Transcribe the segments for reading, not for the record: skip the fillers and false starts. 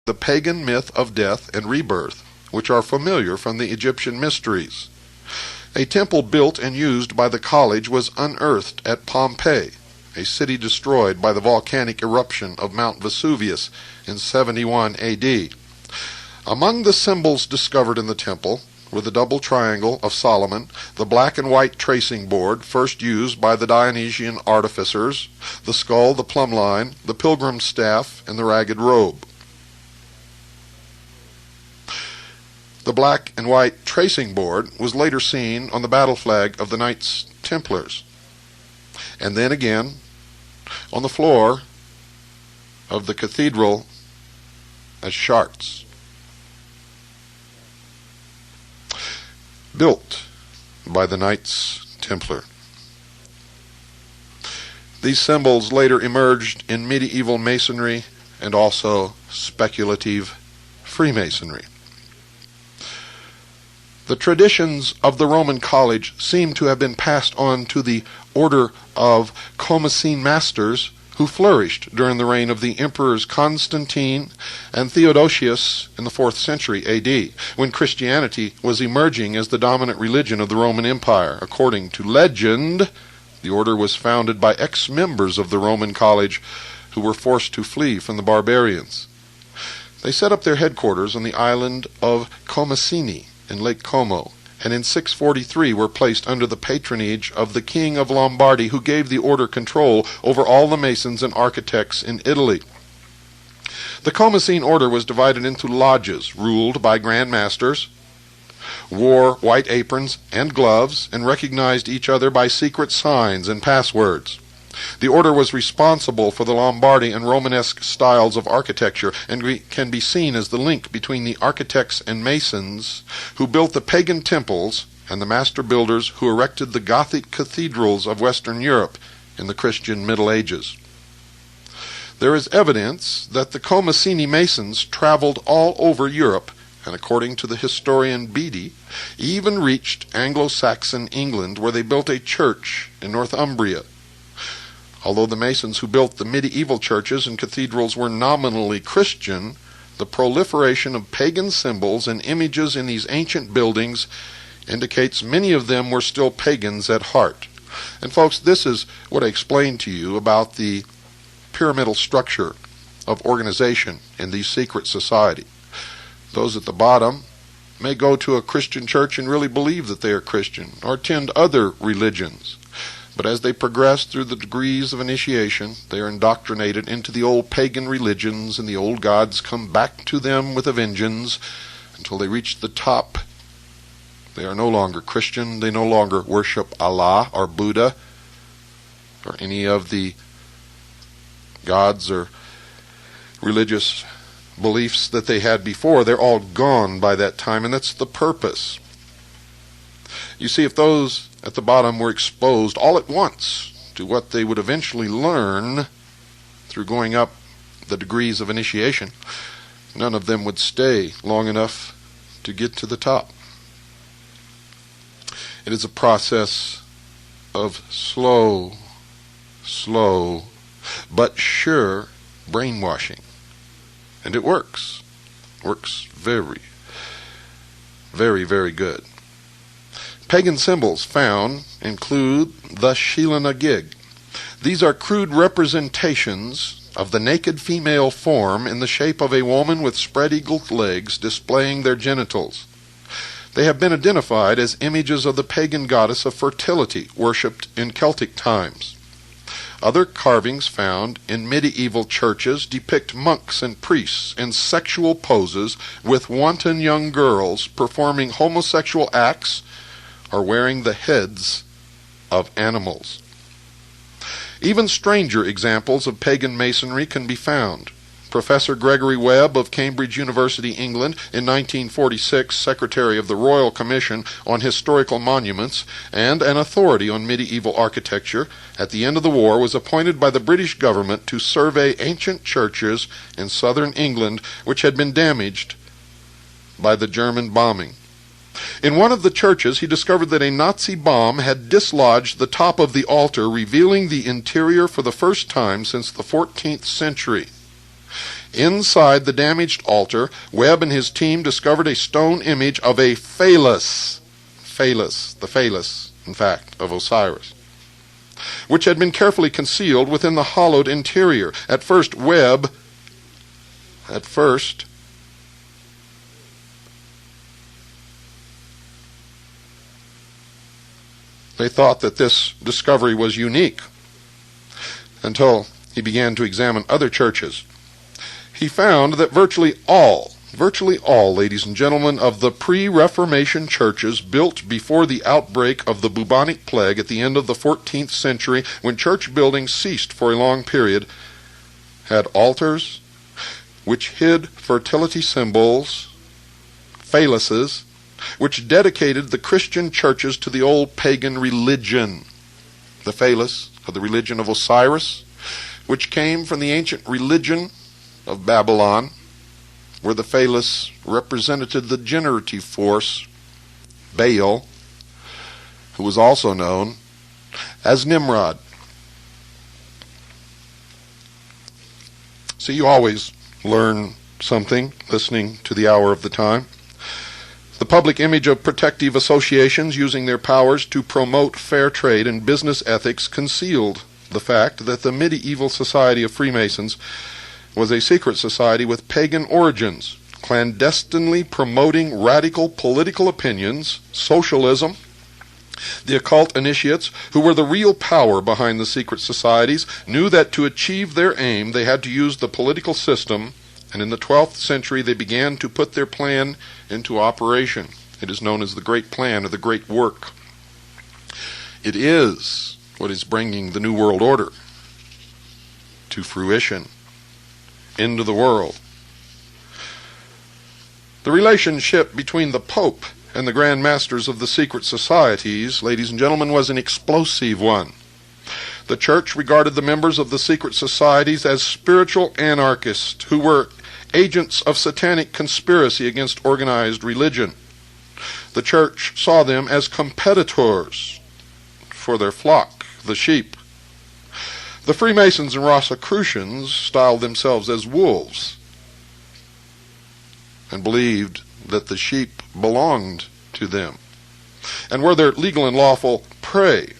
the pagan myth of death and rebirth, which are familiar from the Egyptian mysteries. A temple built and used by the college was unearthed at Pompeii, a city destroyed by the volcanic eruption of Mount Vesuvius in 71 AD. Among the symbols discovered in the temple were the double triangle of Solomon, the black and white tracing board first used by the Dionysian artificers, the skull, the plumb line, the pilgrim's staff, and the ragged robe. The black and white tracing board was later seen on the battle flag of the Knights Templars, and then again on the floor of the cathedral as Chartres. Built by the Knights Templar. These symbols later emerged in medieval masonry and also speculative Freemasonry. The traditions of the Roman college seem to have been passed on to the order of Commacene masters who flourished during the reign of the emperors Constantine and Theodosius in the 4th century AD, when Christianity was emerging as the dominant religion of the Roman Empire. According to legend, the order was founded by ex-members of the Roman college who were forced to flee from the barbarians. They set up their headquarters on the island of Commacene in Lake Como, and in 643 were placed under the patronage of the King of Lombardy, who gave the order control over all the masons and architects in Italy. The Commacene order was divided into lodges ruled by grand masters, wore white aprons and gloves, and recognized each other by secret signs and passwords. The order was responsible for the Lombardy and Romanesque styles of architecture, and can be seen as the link between the architects and masons who built the pagan temples and the master builders who erected the Gothic cathedrals of Western Europe in the Christian Middle Ages. There is evidence that the Commacene masons traveled all over Europe, and according to the historian Bede, even reached Anglo-Saxon England, where they built a church in Northumbria. Although the Masons who built the medieval churches and cathedrals were nominally Christian, the proliferation of pagan symbols and images in these ancient buildings indicates many of them were still pagans at heart. And folks, this is what I explained to you about the pyramidal structure of organization in these secret society. Those at the bottom may go to a Christian church and really believe that they are Christian, or attend other religions. But as they progress through the degrees of initiation, they are indoctrinated into the old pagan religions, and the old gods come back to them with a vengeance until they reach the top. They are no longer Christian. They no longer worship Allah or Buddha or any of the gods or religious beliefs that they had before. They're all gone by that time, and that's the purpose. You see, if those at the bottom were exposed all at once to what they would eventually learn through going up the degrees of initiation, none of them would stay long enough to get to the top. It is a process of slow but sure brainwashing. And it works. Works very, very, very good. Pagan symbols found include the Sheelana gig. These are crude representations of the naked female form in the shape of a woman with spread-eagled legs displaying their genitals. They have been identified as images of the pagan goddess of fertility worshipped in Celtic times. Other carvings found in medieval churches depict monks and priests in sexual poses with wanton young girls performing homosexual acts or wearing the heads of animals. Even stranger examples of pagan masonry can be found. Professor Gregory Webb of Cambridge University, England, in 1946 Secretary of the Royal Commission on Historical Monuments and an authority on medieval architecture, at the end of the war was appointed by the British government to survey ancient churches in southern England which had been damaged by the German bombing. In one of the churches, he discovered that a Nazi bomb had dislodged the top of the altar, revealing the interior for the first time since the 14th century. Inside the damaged altar, Webb and his team discovered a stone image of a phallus, the phallus, in fact, of Osiris, which had been carefully concealed within the hollowed interior. At first, they thought that this discovery was unique until he began to examine other churches. He found that virtually all, ladies and gentlemen, of the pre-Reformation churches built before the outbreak of the bubonic plague at the end of the 14th century, when church buildings ceased for a long period, had altars which hid fertility symbols, phalluses, which dedicated the Christian churches to the old pagan religion, the phallus of the religion of Osiris, which came from the ancient religion of Babylon, where the phallus represented the generative force, Baal, who was also known as Nimrod. So you always learn something listening to the Hour of the Time. The public image of protective associations using their powers to promote fair trade and business ethics concealed the fact that the medieval society of Freemasons was a secret society with pagan origins, clandestinely promoting radical political opinions, socialism. The occult initiates, who were the real power behind the secret societies, knew that to achieve their aim they had to use the political system, and in the 12th century they began to put their plan into operation. It is known as the Great Plan, or the Great Work. It is what is bringing the New World Order to fruition, into the world. The relationship between the Pope and the Grand Masters of the secret societies, ladies and gentlemen, was an explosive one. The Church regarded the members of the secret societies as spiritual anarchists who were agents of satanic conspiracy against organized religion. The Church saw them as competitors for their flock, the sheep. The Freemasons and Rosicrucians styled themselves as wolves and believed that the sheep belonged to them and were their legal and lawful prey.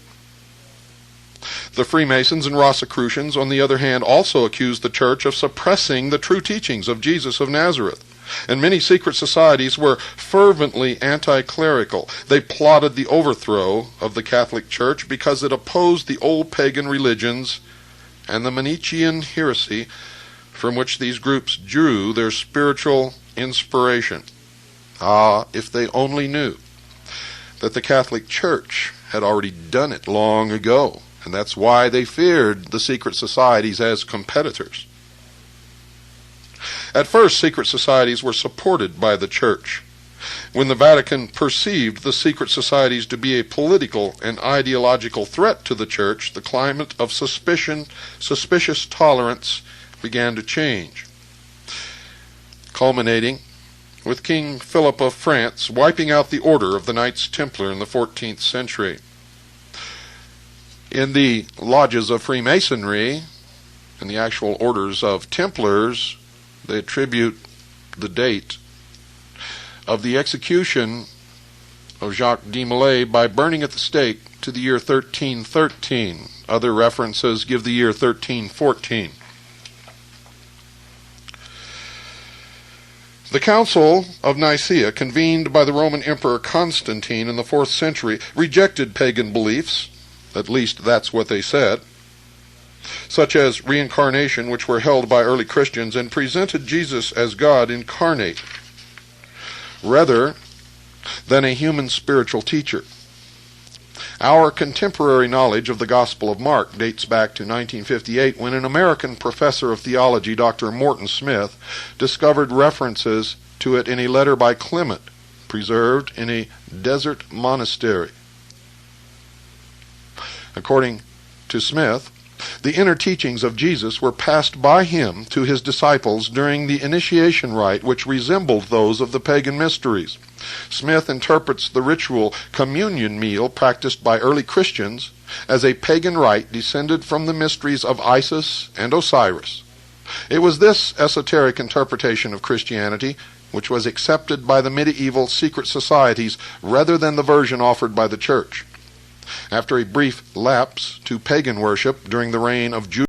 The Freemasons and Rosicrucians, on the other hand, also accused the Church of suppressing the true teachings of Jesus of Nazareth. And many secret societies were fervently anti-clerical. They plotted the overthrow of the Catholic Church because it opposed the old pagan religions and the Manichaean heresy from which these groups drew their spiritual inspiration. Ah, if they only knew that the Catholic Church had already done it long ago, and that's why they feared the secret societies as competitors. At first, secret societies were supported by the Church. When the Vatican perceived the secret societies to be a political and ideological threat to the Church, the climate of suspicious tolerance began to change, culminating with King Philip of France wiping out the order of the Knights Templar in the 14th century. In the lodges of Freemasonry and the actual orders of Templars, they attribute the date of the execution of Jacques de Molay by burning at the stake to the year 1313. Other references give the year 1314. The Council of Nicaea, convened by the Roman Emperor Constantine in the 4th century, rejected pagan beliefs, at least that's what they said, such as reincarnation, which were held by early Christians, and presented Jesus as God incarnate, rather than a human spiritual teacher. Our contemporary knowledge of the Gospel of Mark dates back to 1958, when an American professor of theology, Dr. Morton Smith, discovered references to it in a letter by Clement, preserved in a desert monastery. According to Smith, the inner teachings of Jesus were passed by him to his disciples during the initiation rite, which resembled those of the pagan mysteries. Smith interprets the ritual communion meal practiced by early Christians as a pagan rite descended from the mysteries of Isis and Osiris. It was this esoteric interpretation of Christianity which was accepted by the medieval secret societies rather than the version offered by the Church. After a brief lapse to pagan worship during the reign of Judas